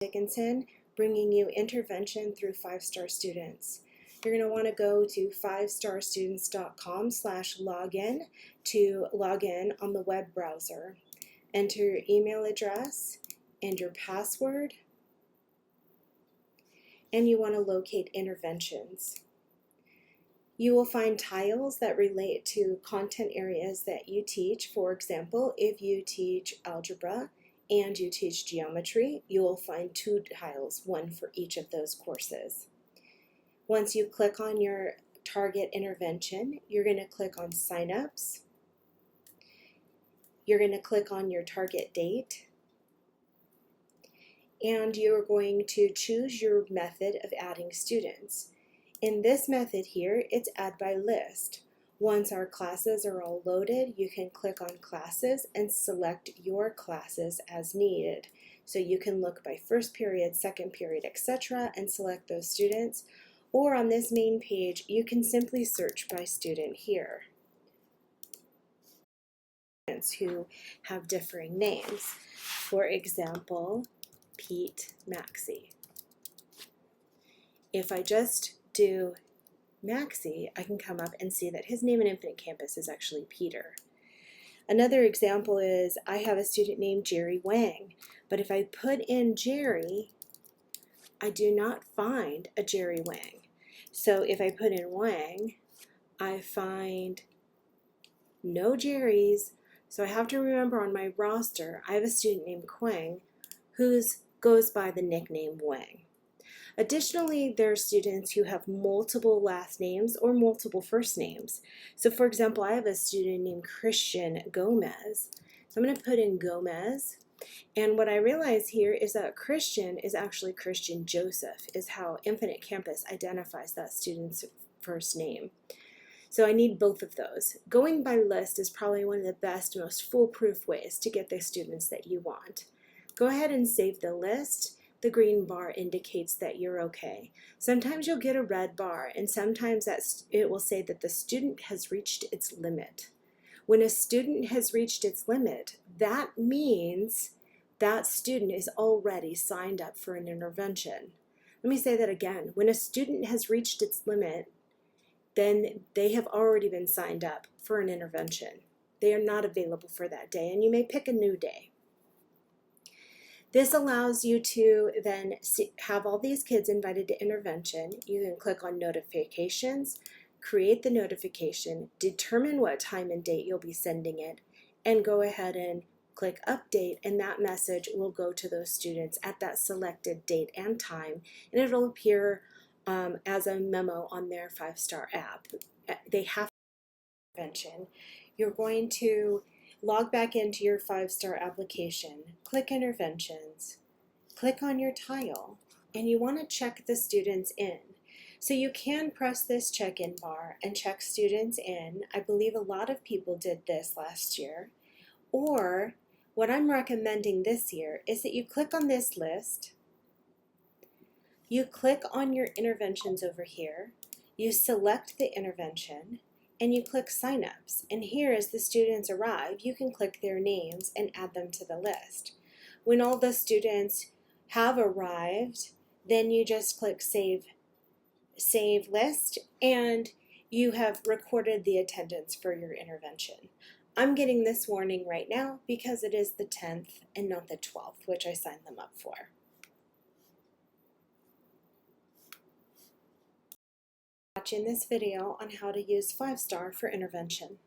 Dickinson, bringing you intervention through 5-star students. You're going to want to go to 5starstudents.com/login to log in on the web browser. Enter your email address and your password, and you want to locate interventions. You will find tiles that relate to content areas that you teach. For example, if you teach algebra and you teach geometry, you will find 2 tiles, one for each of those courses. Once you click on your target intervention, you're going to click on signups. You're going to click on your target date, and you're going to choose your method of adding students. In this method here, it's add by list. Once our classes are all loaded, you can click on classes and select your classes as needed. So you can look by first period, second period, etc. and select those students. Or on this main page, you can simply search by student here, who have differing names. For example, Pete Maxey. If I just do Maxey, I can come up and see that his name in Infinite Campus is actually Peter. Another example is I have a student named Jerry Wang, but if I put in Jerry, I do not find a Jerry Wang. So if I put in Wang, I find no Jerrys. So I have to remember on my roster, I have a student named Quang who goes by the nickname Wang. Additionally, there are students who have multiple last names or multiple first names. So for example, I have a student named Christian Gomez. So I'm going to put in Gomez. And what I realize here is that Christian is actually Christian Joseph, is how Infinite Campus identifies that student's first name. So I need both of those. Going by list is probably one of the best, most foolproof ways to get the students that you want. Go ahead and save the list. The green bar indicates that you're okay. Sometimes you'll get a red bar, and sometimes it will say that the student has reached its limit. When a student has reached its limit, that means that student is already signed up for an intervention. Let me say that again. When a student has reached its limit, then they have already been signed up for an intervention. They are not available for that day, and you may pick a new day. This allows you to then have all these kids invited to intervention. You can click on notifications, create the notification, determine what time and date you'll be sending it, and go ahead and click update, and that message will go to those students at that selected date and time, and it'll appear as a memo on their 5-star app. They have intervention. You're going to log back into your 5-star application, click interventions, click on your tile, and you want to check the students in. So you can press this check-in bar and check students in. I believe a lot of people did this last year. Or what I'm recommending this year is that you click on this list, you click on your interventions over here, you select the intervention, and you click signups. And here, as the students arrive, you can click their names and add them to the list. When all the students have arrived, then you just click save list, and you have recorded the attendance for your intervention. I'm getting this warning right now because it is the 10th and not the 12th, which I signed them up for. Watching this video on how to use 5-star for intervention.